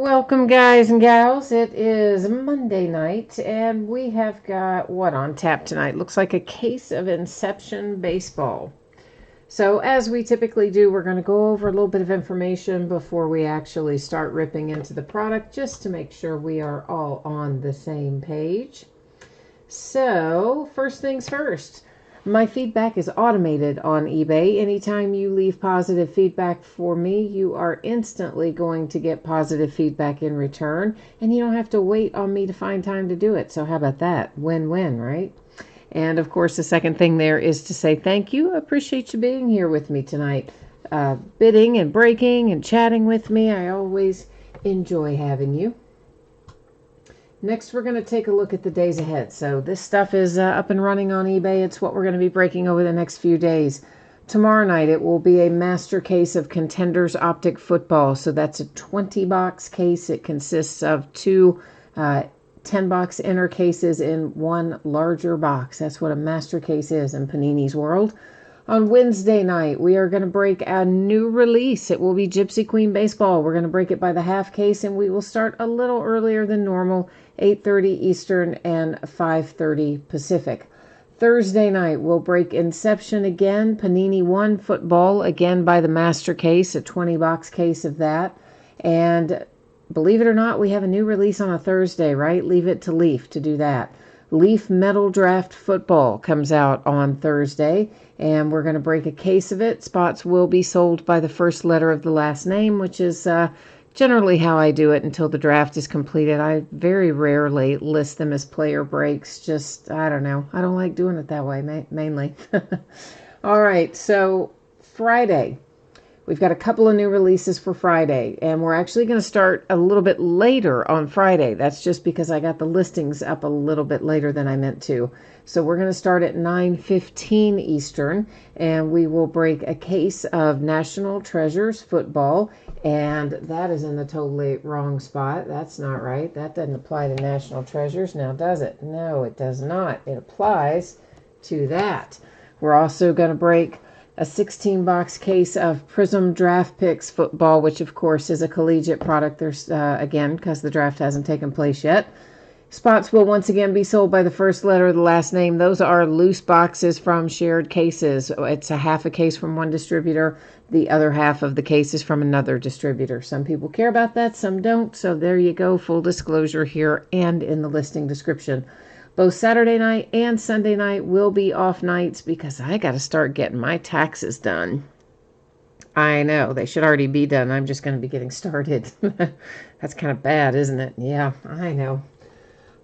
Welcome, guys and gals. It is Monday night, and we have got what on tap tonight? Looks like a case of Inception Baseball. So, as we typically do, we're going to go over a little bit of information before we actually start ripping into the product, just to make sure we are all on the same page. So, first things first. My feedback is automated on eBay. Anytime you leave positive feedback for me, you are instantly going to get positive feedback in return, and you don't have to wait on me to find time to do it. So how about that? Win-win, right? And of course, the second thing there is to say thank you. I appreciate you being here with me tonight, bidding and breaking and chatting with me. I always enjoy having you. Next, we're going to take a look at the days ahead. So this stuff is up and running on eBay. It's what we're going to be breaking over the next few days. Tomorrow night, it will be a master case of Contenders Optic Football. So that's a 20-box case. It consists of two 10-box inner cases in one larger box. That's what a master case is in Panini's world. On Wednesday night, we are going to break a new release. It will be Gypsy Queen Baseball. We're going to break it by the half case, and we will start a little earlier than normal, 8:30 Eastern and 5:30 Pacific. Thursday night, we'll break Inception again, Panini 1 Football, again by the master case, a 20-box case of that. And believe it or not, we have a new release on a Thursday, right? Leave it to Leaf to do that. Leaf Metal Draft Football comes out on Thursday, and we're going to break a case of it. Spots will be sold by the first letter of the last name, which is generally how I do it until the draft is completed. I very rarely list them as player breaks. Just, I don't know. I don't like doing it that way, mainly. All right, so Friday. We've got a couple of new releases for Friday, and we're actually going to start a little bit later on Friday. That's just because I got the listings up a little bit later than I meant to. So we're going to start at 9:15 Eastern, and we will break a case of National Treasures Football, and that is in the totally wrong spot. That's not right. That doesn't apply to National Treasures now, does it? No, it does not. It applies to that. We're also going to break a 16-box case of Prism Draft Picks Football, which of course is a collegiate product. There's again, because the draft hasn't taken place yet. Spots will once again be sold by the first letter of the last name. Those are loose boxes from shared cases. It's a half a case from one distributor. The other half of the case is from another distributor. Some people care about that, some don't. So there you go, full disclosure here and in the listing description. Both Saturday night and Sunday night will be off nights because I got to start getting my taxes done. I know, they should already be done. I'm just going to be getting started. That's kind of bad, isn't it? Yeah, I know.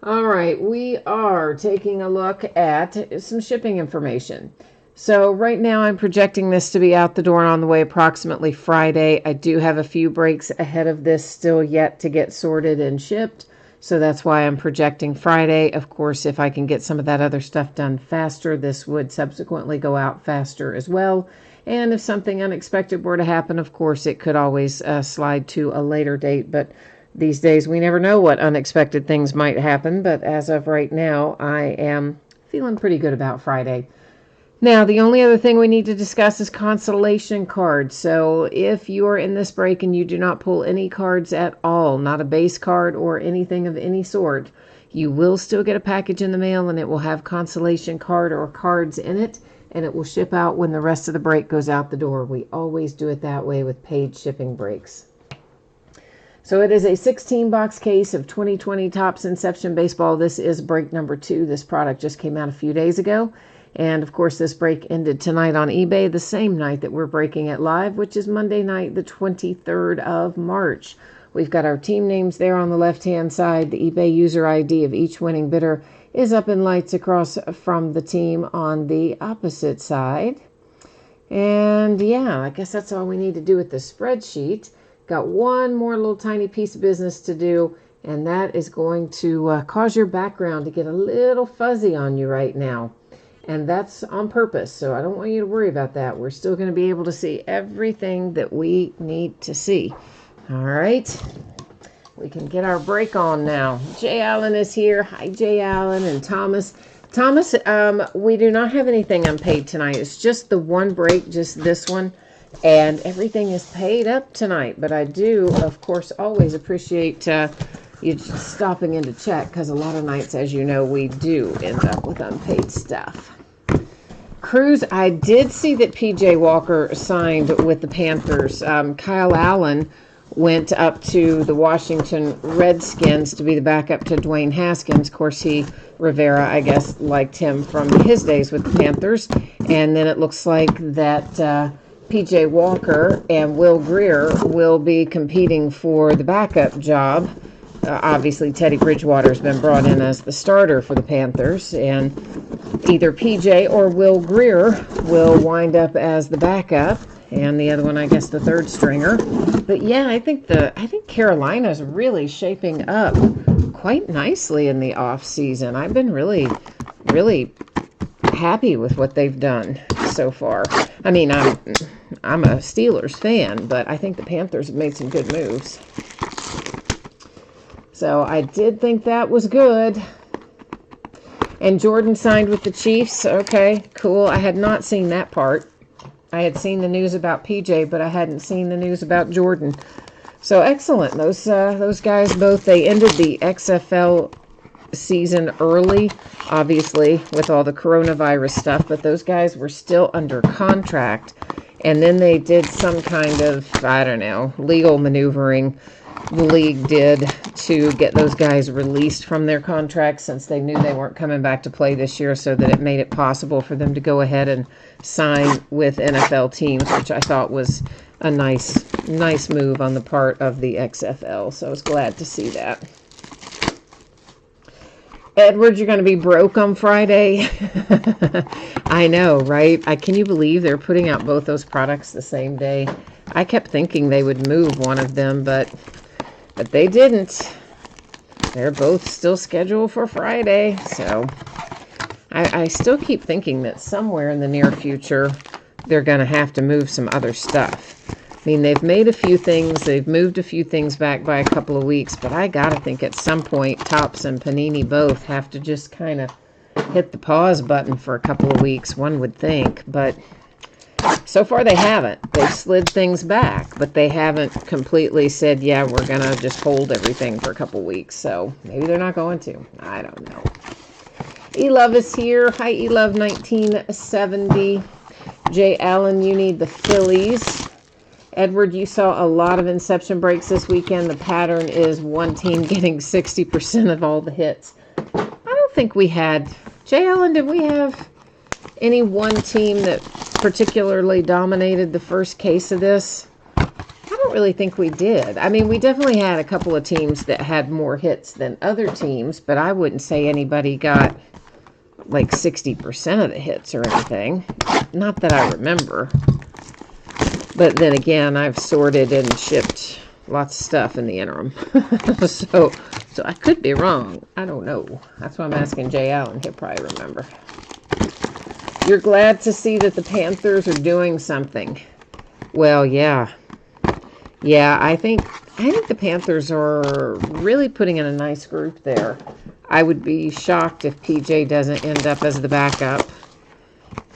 All right, we are taking a look at some shipping information. So right now I'm projecting this to be out the door and on the way approximately Friday. I do have a few breaks ahead of this still yet to get sorted and shipped. So that's why I'm projecting Friday. Of course, if I can get some of that other stuff done faster, this would subsequently go out faster as well. And if something unexpected were to happen, of course, it could always slide to a later date. But these days, we never know what unexpected things might happen. But as of right now, I am feeling pretty good about Friday. Now, the only other thing we need to discuss is consolation cards. So if you are in this break and you do not pull any cards at all, not a base card or anything of any sort, you will still get a package in the mail, and it will have consolation card or cards in it, and it will ship out when the rest of the break goes out the door. We always do it that way with paid shipping breaks. So it is a 16-box case of 2020 Topps Inception Baseball. This is break number 2. This product just came out a few days ago. And, of course, this break ended tonight on eBay, the same night that we're breaking it live, which is Monday night, the 23rd of March. We've got our team names there on the left-hand side. The eBay user ID of each winning bidder is up in lights across from the team on the opposite side. And, yeah, I guess that's all we need to do with the spreadsheet. Got one more little tiny piece of business to do, and that is going to cause your background to get a little fuzzy on you right now. And that's on purpose, so I don't want you to worry about that. We're still going to be able to see everything that we need to see. All right, we can get our break on now. Jay Allen is here. Hi, Jay Allen and Thomas. Thomas, we do not have anything unpaid tonight. It's just the one break, just this one. And everything is paid up tonight. But I do, of course, always appreciate you stopping in to check, because a lot of nights, as you know, we do end up with unpaid stuff. Cruz, I did see that P.J. Walker signed with the Panthers. Kyle Allen went up to the Washington Redskins to be the backup to Dwayne Haskins. Of course, Rivera, I guess, liked him from his days with the Panthers. And then it looks like that P.J. Walker and Will Greer will be competing for the backup job. Obviously, Teddy Bridgewater's been brought in as the starter for the Panthers, and either PJ or Will Greer will wind up as the backup, and the other one, I guess, the third stringer. But yeah, I think Carolina's really shaping up quite nicely in the off season. I've been really, really happy with what they've done so far. I mean, I'm a Steelers fan, but I think the Panthers have made some good moves. So I did think that was good. And Jordan signed with the Chiefs. Okay, cool. I had not seen that part. I had seen the news about PJ, but I hadn't seen the news about Jordan. So excellent. Those guys both, they ended the XFL season early, obviously, with all the coronavirus stuff, but those guys were still under contract. And then they did some kind of, I don't know, legal maneuvering the league did to get those guys released from their contracts, since they knew they weren't coming back to play this year, so that it made it possible for them to go ahead and sign with NFL teams, which I thought was a nice move on the part of the XFL. So I was glad to see that. Edward, you're going to be broke on Friday. I know, right? Can you believe they're putting out both those products the same day? I kept thinking they would move one of them, but they didn't. They're both still scheduled for Friday. So I still keep thinking that somewhere in the near future, they're going to have to move some other stuff. I mean, they've made a few things. They've moved a few things back by a couple of weeks. But I got to think at some point, Topps and Panini both have to just kind of hit the pause button for a couple of weeks, one would think. But so far, they haven't. They've slid things back, but they haven't completely said, yeah, we're going to just hold everything for a couple weeks. So maybe they're not going to. I don't know. E-Love is here. Hi, E-Love 1970. Jay Allen, you need the Phillies. Edward, you saw a lot of Inception breaks this weekend. The pattern is one team getting 60% of all the hits. I don't think we had... Jay Allen, did we have any one team that particularly dominated the first case of this? I don't really think we did. I mean, we definitely had a couple of teams that had more hits than other teams, but I wouldn't say anybody got like 60% of the hits or anything. Not that I remember. But then again, I've sorted and shipped lots of stuff in the interim. so I could be wrong. I don't know. That's why I'm asking Jay Allen. He'll probably remember. You're glad to see that the Panthers are doing something. Well, yeah. Yeah, I think the Panthers are really putting in a nice group there. I would be shocked if PJ doesn't end up as the backup.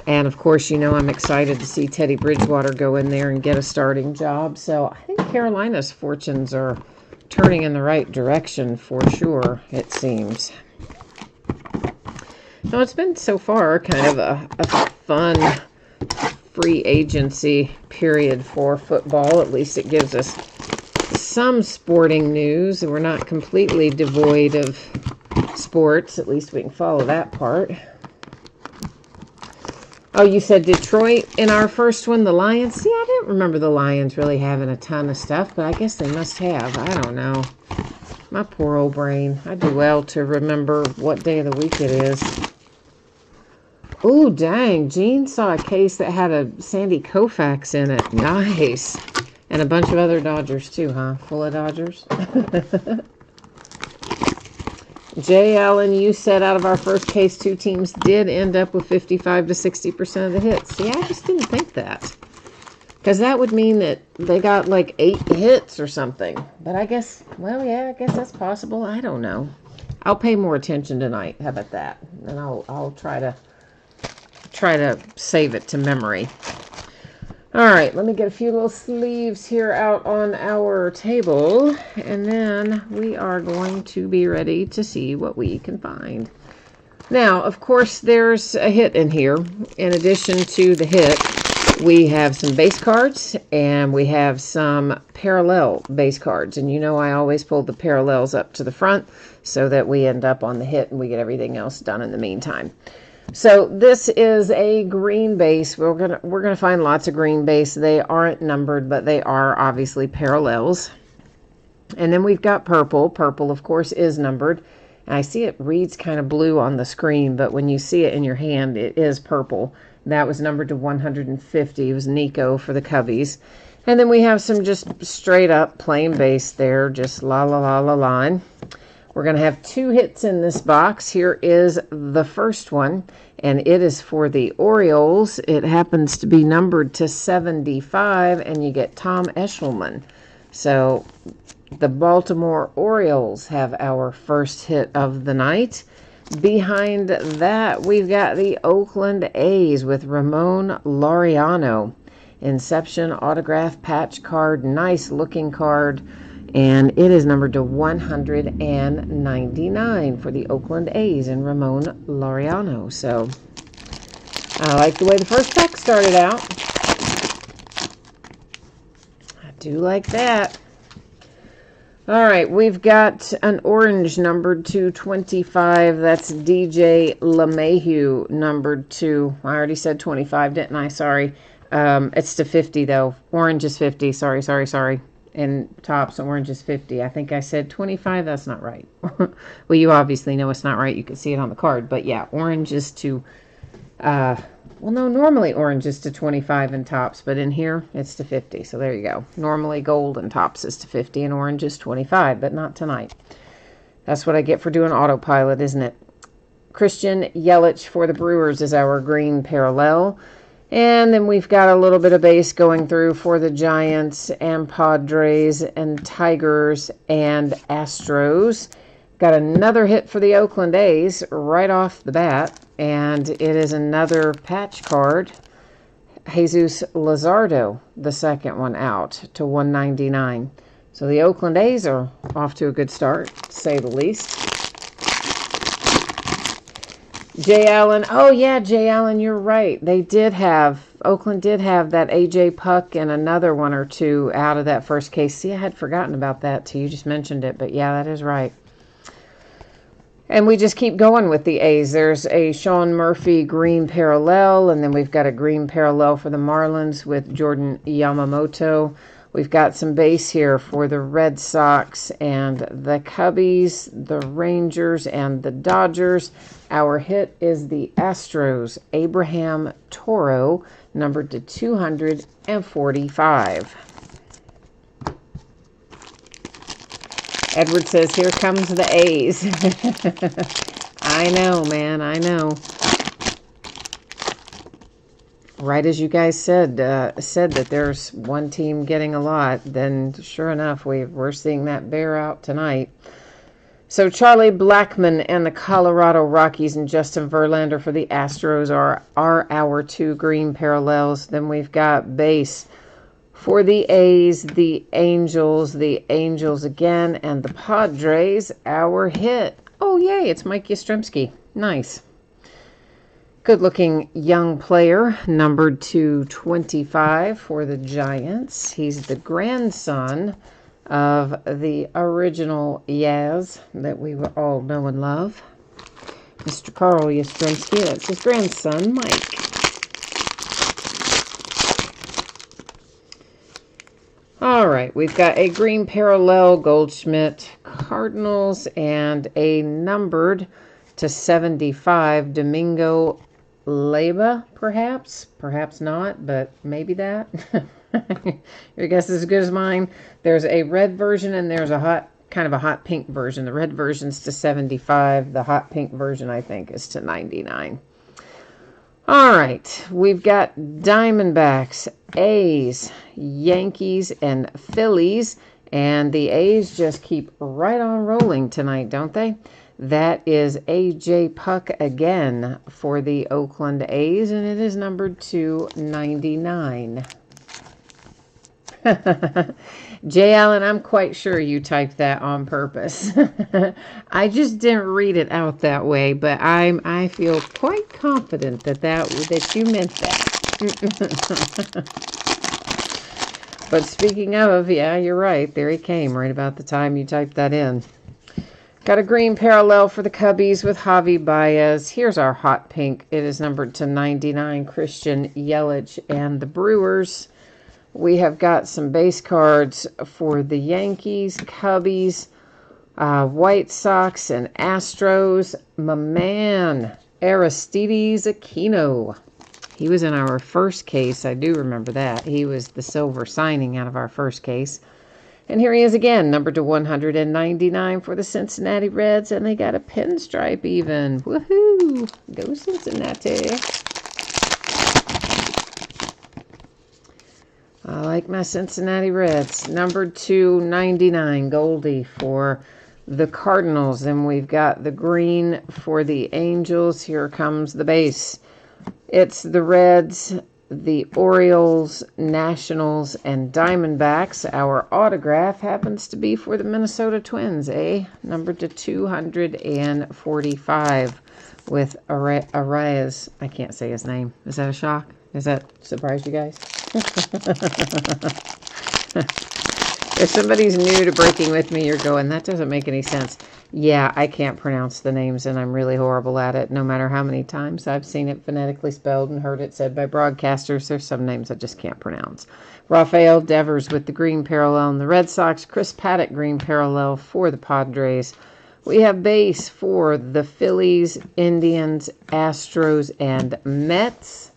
And, of course, you know I'm excited to see Teddy Bridgewater go in there and get a starting job. So I think Carolina's fortunes are turning in the right direction for sure, it seems. No, it's been so far kind of a fun free agency period for football. At least it gives us some sporting news. We're not completely devoid of sports. At least we can follow that part. Oh, you said Detroit in our first one, the Lions? See, I didn't remember the Lions really having a ton of stuff, but I guess they must have. I don't know. My poor old brain. I do well to remember what day of the week it is. Oh, dang. Gene saw a case that had a Sandy Koufax in it. Nice. And a bunch of other Dodgers, too, huh? Full of Dodgers. Jay Allen, you said out of our first case, 2 teams did end up with 55 to 60% of the hits. See, I just didn't think that. Because that would mean that they got like 8 hits or something. But I guess, well, yeah, I guess that's possible. I don't know. I'll pay more attention tonight. How about that? And I'll try to save it to memory. All right, let me get a few little sleeves here out on our table, and then we are going to be ready to see what we can find. Now, of course, there's a hit in here. In addition to the hit, we have some base cards, and we have some parallel base cards. And you know I always pull the parallels up to the front so that we end up on the hit and we get everything else done in the meantime. So this is a green base. We're gonna find lots of green base. They aren't numbered, but they are obviously parallels. And then we've got purple. Purple, of course, is numbered. I see it reads kind of blue on the screen, but when you see it in your hand, it is purple. That was numbered to 150. It was Nico for the Cubbies. And then we have some just straight up plain base there, just la la la la line. We're going to have 2 hits in this box. Here is the first one, and it is for the Orioles. It happens to be numbered to 75, and you get Tom Eshelman. So the Baltimore Orioles have our first hit of the night. Behind that, we've got the Oakland A's with Ramon Laureano. Inception autograph patch card, nice looking card. And it is numbered to 199 for the Oakland A's and Ramon Laureano. So I like the way the first pack started out. I do like that. All right, we've got an orange numbered to 25. That's DJ LeMahieu numbered to, I already said 25, didn't I? Sorry. It's to 50, though. Orange is 50. Sorry. And Topps orange is 50. I think I said 25. That's not right. Well, you obviously know it's not right. You can see it on the card. But yeah, orange is to, well, no, normally orange is to 25 in Topps, but in here it's to 50. So there you go. Normally gold in Topps is to 50 and orange is 25, but not tonight. That's what I get for doing autopilot, isn't it? Christian Yelich for the Brewers is our green parallel. And then we've got a little bit of base going through for the Giants and Padres and Tigers and Astros. Got another hit for the Oakland A's right off the bat. And it is another patch card. Jesus Luzardo, the second one out to 199. So the Oakland A's are off to a good start, to say the least. Jay Allen. Oh, yeah, Jay Allen, you're right. Oakland did have that A.J. Puck and another one or two out of that first case. See, I had forgotten about that too. You just mentioned it, but yeah, that is right. And we just keep going with the A's. There's a Sean Murphy green parallel, and then we've got a green parallel for the Marlins with Jordan Yamamoto. We've got some base here for the Red Sox and the Cubbies, the Rangers, and the Dodgers. Our hit is the Astros, Abraham Toro, numbered to 245. Edward says, here comes the A's. I know, man, I know. Right as you guys said that there's one team getting a lot, then sure enough, we're seeing that bear out tonight. So Charlie Blackmon and the Colorado Rockies and Justin Verlander for the Astros are our 2 green parallels. Then we've got base for the A's, the Angels again, and the Padres, our hit. Oh, yay, it's Mike Yastrzemski. Nice. Good-looking young player, numbered to 25 for the Giants. He's the grandson of the original Yaz that we all know and love. Mr. Carl Yastrzemski, that's his grandson, Mike. All right, we've got a green parallel Goldschmidt Cardinals and a numbered to 75 Domingo Leyba, perhaps not, but maybe that. Your guess is as good as mine. There's a red version and there's a hot pink version. The red version's to 75. The hot pink version, I think, is to 99. All right, we've got Diamondbacks, A's, Yankees, and Phillies, and the A's just keep right on rolling tonight, don't they? That is A.J. Puck again for the Oakland A's, and it is numbered to 99. Jay Allen, I'm quite sure you typed that on purpose. I just didn't read it out that way, but I feel quite confident that you meant that. But speaking of, yeah, you're right. There he came right about the time you typed that in. Got a green parallel for the Cubbies with Javi Baez. Here's our hot pink. It is numbered to 99, Christian Yelich. And the Brewers, we have got some base cards for the Yankees, Cubbies, White Sox, and Astros. My man, Aristides Aquino. He was in our first case. I do remember that. He was the silver signing out of our first case. And here he is again, numbered to 199 for the Cincinnati Reds. And they got a pinstripe even. Woohoo! Go Cincinnati. I like my Cincinnati Reds. Numbered to 99, Goldie for the Cardinals. Then we've got the green for the Angels. Here comes the base. It's the Reds, the Orioles, Nationals, and Diamondbacks. Our autograph happens to be for the Minnesota Twins, numbered to 245 with Arias. I can't say his name. Is that a shock? Does that surprise you guys? If somebody's new to breaking with me, you're going, that doesn't make any sense. Yeah, I can't pronounce the names, and I'm really horrible at it. No matter how many times I've seen it phonetically spelled and heard it said by broadcasters, there's some names I just can't pronounce. Rafael Devers with the green parallel in the Red Sox. Chris Paddock, green parallel for the Padres. We have base for the Phillies, Indians, Astros, and Mets.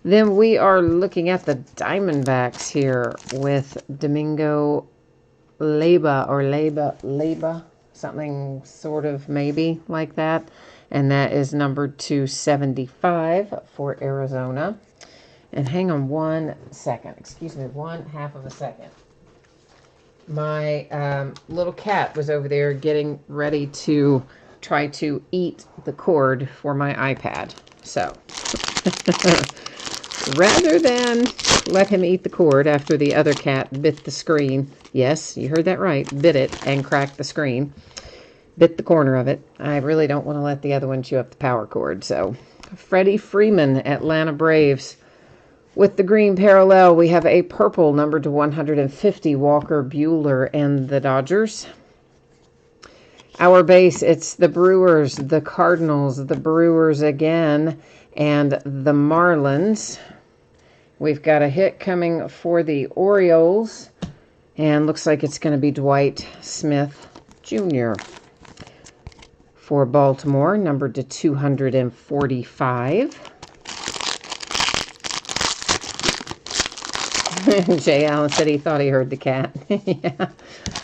Then we are looking at the Diamondbacks here with Domingo Leyba, something sort of maybe like that. And that is numbered to 75 for Arizona. And hang on 1 second. Excuse me, 1/2 of a second. My little cat was over there getting ready to try to eat the cord for my iPad. So... rather than let him eat the cord after the other cat bit the screen, yes, you heard that right, bit it and cracked the screen, bit the corner of it, I really don't want to let the other one chew up the power cord. So, Freddie Freeman, Atlanta Braves. With the green parallel, we have a purple numbered to 150, Walker Buehler and the Dodgers. Our base, it's the Brewers, the Cardinals, the Brewers again, and the Marlins. We've got a hit coming for the Orioles, and looks like it's going to be Dwight Smith Jr. for Baltimore, numbered to 245. Jay Allen said he thought he heard the cat.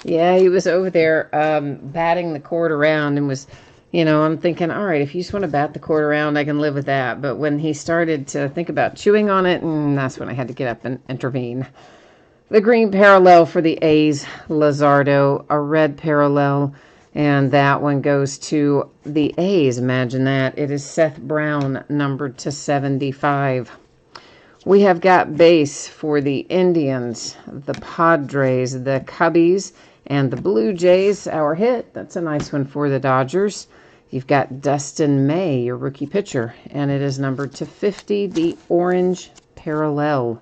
Yeah, he was over there batting the cord around and was... You know, I'm thinking, all right, if you just want to bat the cord around, I can live with that. But when he started to think about chewing on it, that's when I had to get up and intervene. The green parallel for the A's, Luzardo. A red parallel, and that one goes to the A's. Imagine that. It is Seth Brown, numbered to 75. We have got base for the Indians, the Padres, the Cubbies, and the Blue Jays. Our hit, that's a nice one for the Dodgers. You've got Dustin May, your rookie pitcher, and it is numbered to 50, the orange parallel.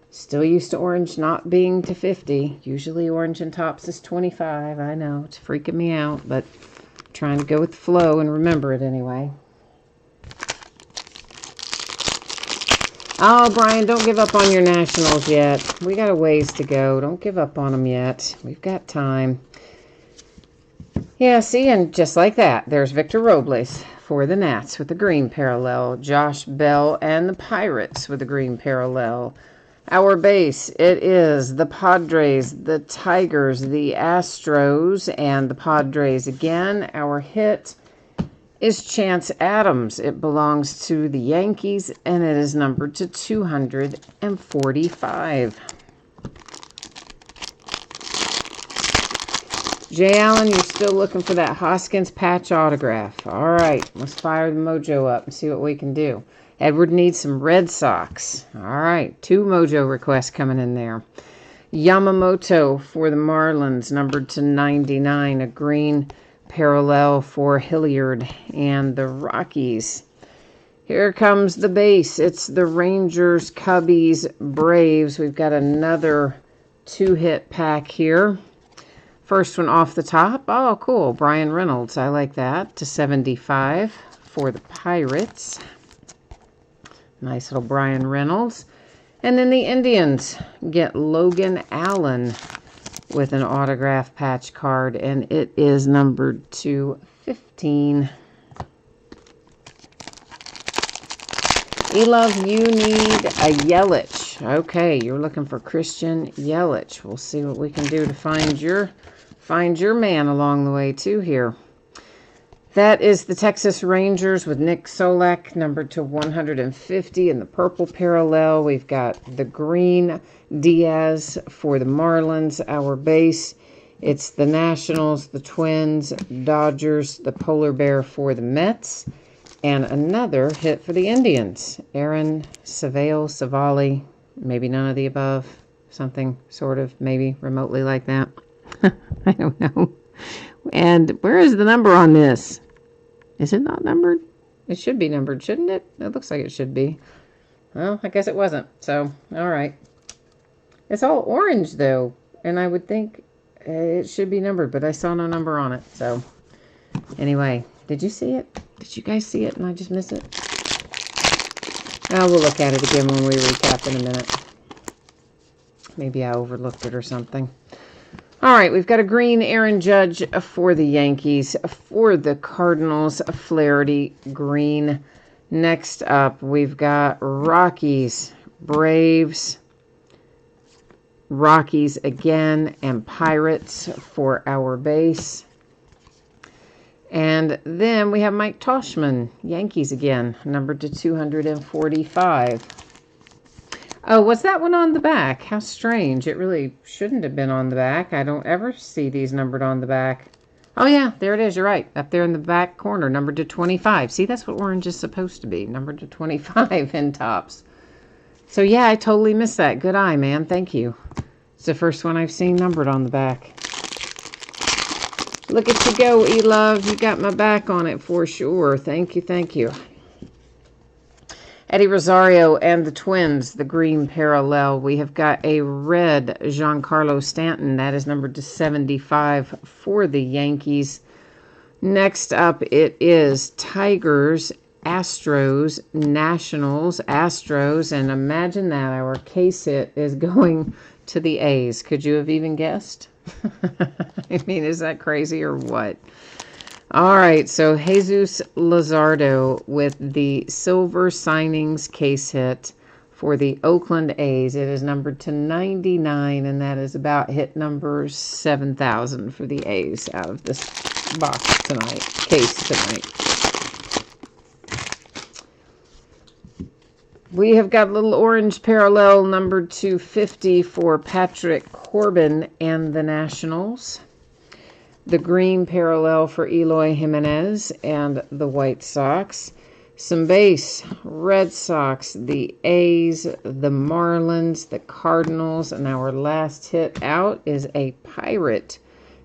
Still used to orange not being to 50. Usually orange and Topps is 25. I know, it's freaking me out, but I'm trying to go with the flow and remember it anyway. Oh, Brian, don't give up on your Nationals yet. We got a ways to go. Don't give up on them yet. We've got time. Yeah, see, and just like that, there's Victor Robles for the Nats with the green parallel. Josh Bell and the Pirates with the green parallel. Our base, it is the Padres, the Tigers, the Astros, and the Padres again. Our hit is Chance Adams. It belongs to the Yankees, and it is numbered to 245. Jay Allen, you're still looking for that Hoskins patch autograph. All right, let's fire the mojo up and see what we can do. Edward needs some Red Sox. All right, 2 mojo requests coming in there. Yamamoto for the Marlins, numbered to 99. A green parallel for Hilliard and the Rockies. Here comes the base. It's the Rangers, Cubbies, Braves. We've got another 2-hit pack here. First one off the top. Oh, cool. Brian Reynolds. I like that. To 75 for the Pirates. Nice little Brian Reynolds. And then the Indians get Logan Allen with an autograph patch card, and it is numbered to 15. E-Love, you need a Yelich. Okay, you're looking for Christian Yelich. We'll see what we can do to find your man along the way too here. That is the Texas Rangers with Nick Solak, numbered to 150 in the purple parallel. We've got the green Diaz for the Marlins, our base. It's the Nationals, the Twins, Dodgers, the Polar Bear for the Mets. And another hit for the Indians. Aaron Savali, maybe none of the above. Something sort of maybe remotely like that. I don't know. And where is the number on this? Is it not numbered? It should be numbered, shouldn't it? It looks like it should be. Well, I guess it wasn't. So, all right. It's all orange, though. And I would think it should be numbered, but I saw no number on it. So, anyway, did you see it? Did you guys see it and I just missed it? Oh, we'll look at it again when we recap in a minute. Maybe I overlooked it or something. All right, we've got a green Aaron Judge for the Yankees. For the Cardinals, Flaherty green. Next up, we've got Rockies, Braves, Rockies again, and Pirates for our base. And then we have Mike Toshman, Yankees again, numbered to 245. Oh, was that one on the back? How strange. It really shouldn't have been on the back. I don't ever see these numbered on the back. Oh, yeah, there it is. You're right. Up there in the back corner, numbered to 25. See, that's what orange is supposed to be, numbered to 25 in Topps. So, yeah, I totally missed that. Good eye, man. Thank you. It's the first one I've seen numbered on the back. Look at you go, E-Love. You got my back on it for sure. Thank you, thank you. Eddie Rosario and the Twins, the green parallel. We have got a red Giancarlo Stanton. That is numbered to 75 for the Yankees. Next up, it is Tigers, Astros, Nationals, Astros. And imagine that, our case hit is going to the A's. Could you have even guessed? I mean, is that crazy or what? All right, so Jesus Luzardo with the silver signings case hit for the Oakland A's. It is numbered to 99, and that is about hit number 7,000 for the A's out of this box tonight, case tonight. We have got a little orange parallel numbered to 50 for Patrick Corbin and the Nationals. The green parallel for Eloy Jimenez and the White Sox. Some base, Red Sox, the A's, the Marlins, the Cardinals, and our last hit out is a Pirate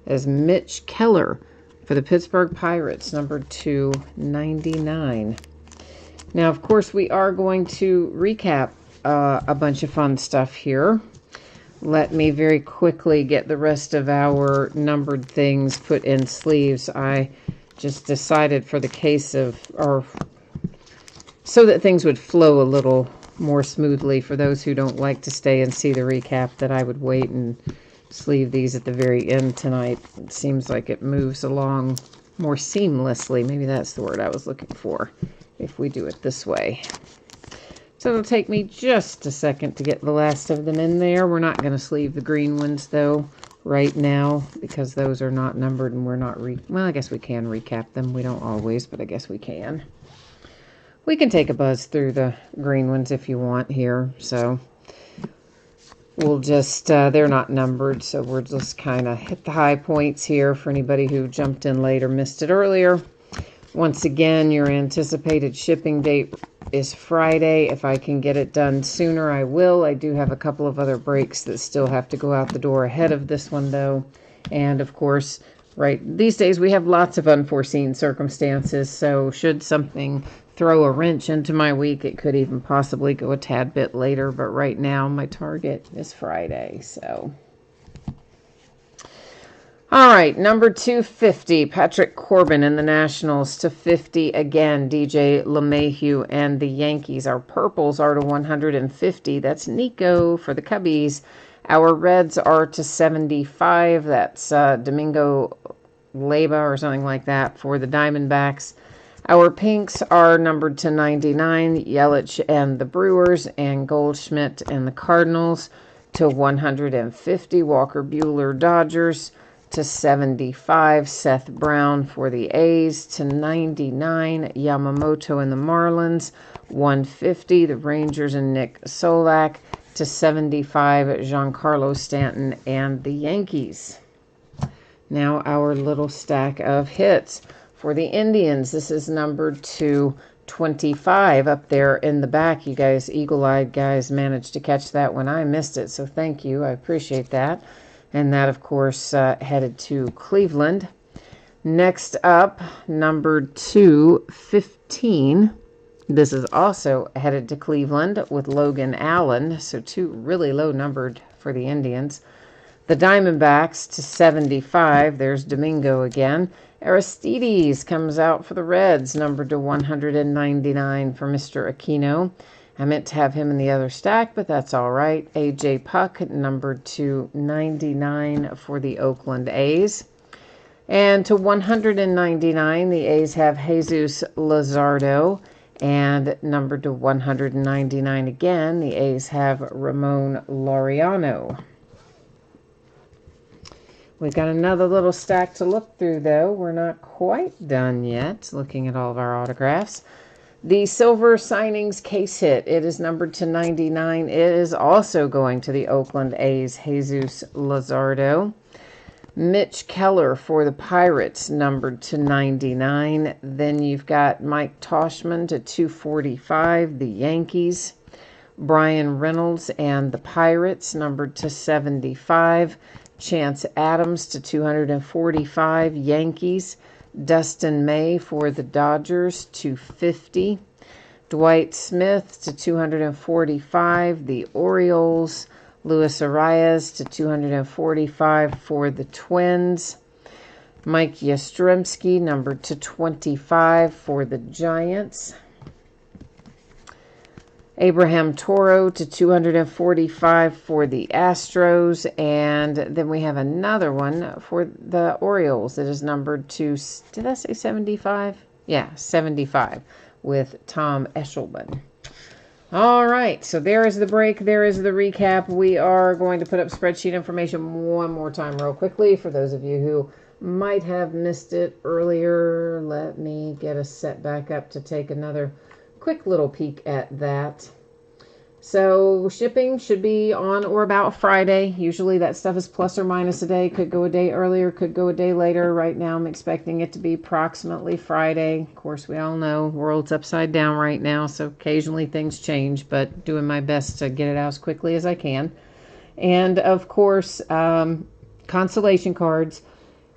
as Mitch Keller for the Pittsburgh Pirates, numbered to 99. Now, of course, we are going to recap a bunch of fun stuff here. Let me very quickly get the rest of our numbered things put in sleeves. I just decided for the case of, or so that things would flow a little more smoothly for those who don't like to stay and see the recap, that I would wait and sleeve these at the very end tonight. It seems like it moves along more seamlessly. Maybe that's the word I was looking for, if we do it this way. So it'll take me just a second to get the last of them in there. We're not going to sleeve the green ones, though, right now, because those are not numbered and we're not well, I guess we can recap them. We don't always, but I guess we can. We can take a buzz through the green ones if you want here. So we'll just, they're not numbered, so we'll just kind of hit the high points here for anybody who jumped in late or missed it earlier. Once again, your anticipated shipping date is Friday. If I can get it done sooner, I will. I do have a couple of other breaks that still have to go out the door ahead of this one, though. And, of course, right, these days we have lots of unforeseen circumstances, so should something throw a wrench into my week, it could even possibly go a tad bit later. But right now, my target is Friday, so... All right, number 250, Patrick Corbin in the Nationals to 50 again, DJ LeMahieu and the Yankees. Our purples are to 150. That's Nico for the Cubbies. Our reds are to 75. That's Domingo Leyba or something like that for the Diamondbacks. Our pinks are numbered to 99, Yelich and the Brewers, and Goldschmidt and the Cardinals to 150, Walker Buehler Dodgers. To 75, Seth Brown for the A's. To 99, Yamamoto and the Marlins. 150, the Rangers and Nick Solak. To 75, Giancarlo Stanton and the Yankees. Now our little stack of hits. For the Indians, this is numbered to 25 up there in the back. You guys, eagle-eyed guys, managed to catch that when I missed it, so thank you. I appreciate that. And that, of course, headed to Cleveland. Next up, number 215. This is also headed to Cleveland with Logan Allen. So two really low numbered for the Indians. The Diamondbacks to 75. There's Domingo again. Aristides comes out for the Reds, numbered to 199 for Mr. Aquino. I meant to have him in the other stack, but that's all right. A.J. Puck, numbered to 99 for the Oakland A's. And to 199, the A's have Jesus Luzardo. And numbered to 199 again, the A's have Ramon Laureano. We've got another little stack to look through, though. We're not quite done yet, looking at all of our autographs. The silver signings case hit, it is numbered to 99. It is also going to the Oakland A's, Jesus Luzardo. Mitch Keller for the Pirates, numbered to 99. Then you've got Mike Toshman to 245, the Yankees. Brian Reynolds and the Pirates, numbered to 75. Chance Adams to 245, Yankees. Dustin May for the Dodgers, 250. Dwight Smith to 245, the Orioles. Luis Arias to 245 for the Twins. Mike Yastrzemski, numbered to 25 for the Giants. Abraham Toro to 245 for the Astros. And then we have another one for the Orioles that is numbered to, did I say 75? Yeah, 75 with Tom Eshelman. All right, so there is the break. There is the recap. We are going to put up spreadsheet information one more time real quickly for those of you who might have missed it earlier. Let me get us set back up to take another quick little peek at that. So shipping should be on or about Friday. Usually that stuff is plus or minus a day. Could go a day earlier, could go a day later. Right now I'm expecting it to be approximately Friday. Of course, we all know world's upside down right now, so occasionally things change, but doing my best to get it out as quickly as I can. And of course, consolation cards.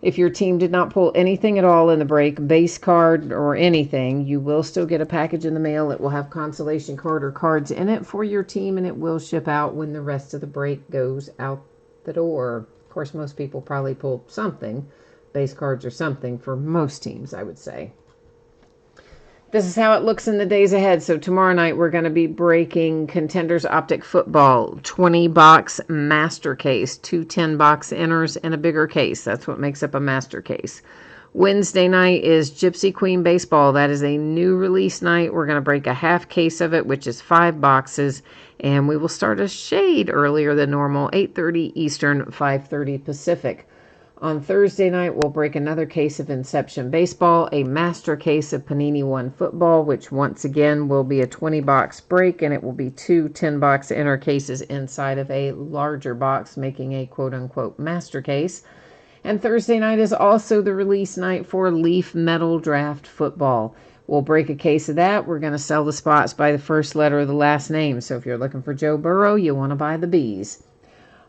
If your team did not pull anything at all in the break, base card or anything, you will still get a package in the mail. It will have consolation card or cards in it for your team, and it will ship out when the rest of the break goes out the door. Of course, most people probably pull something, base cards or something for most teams, I would say. This is how it looks in the days ahead. So tomorrow night we're going to be breaking Contenders Optic Football 20-box master case, 2 10-box inners, and a bigger case. That's what makes up a master case. Wednesday night is Gypsy Queen Baseball. That is a new release night. We're going to break a half case of it, which is 5 boxes, and we will start a shade earlier than normal, 8:30 Eastern, 5:30 Pacific. On Thursday night, we'll break another case of Inception Baseball, a master case of Panini One Football, which once again will be a 20-box break, and it will be 2 10-box inner cases inside of a larger box, making a quote-unquote master case. And Thursday night is also the release night for Leaf Metal Draft Football. We'll break a case of that. We're going to sell the spots by the first letter of the last name. So if you're looking for Joe Burrow, you want to buy the B's.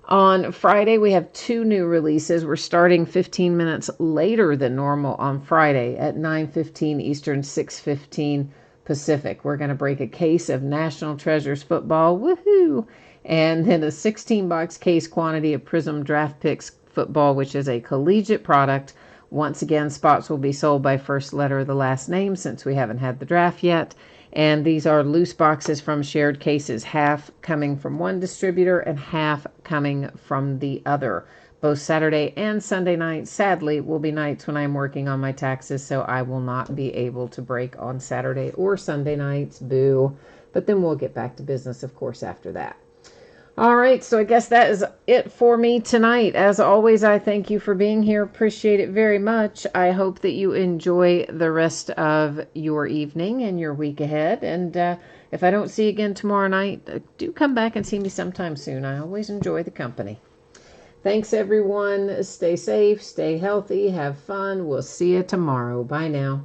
On Friday, we have 2 new releases. We're starting 15 minutes later than normal on Friday at 9:15 Eastern, 6:15 Pacific. We're going to break a case of National Treasures football. Woohoo! And then a 16-box case quantity of Prism Draft Picks football, which is a collegiate product. Once again, spots will be sold by first letter of the last name since we haven't had the draft yet. And these are loose boxes from shared cases, half coming from one distributor and half coming from the other. Both Saturday and Sunday nights, sadly, will be nights when I'm working on my taxes, so I will not be able to break on Saturday or Sunday nights. Boo. But then we'll get back to business, of course, after that. All right, so I guess that is it for me tonight. As always, I thank you for being here. Appreciate it very much. I hope that you enjoy the rest of your evening and your week ahead. And if I don't see you again tomorrow night, do come back and see me sometime soon. I always enjoy the company. Thanks, everyone. Stay safe, stay healthy, have fun. We'll see you tomorrow. Bye now.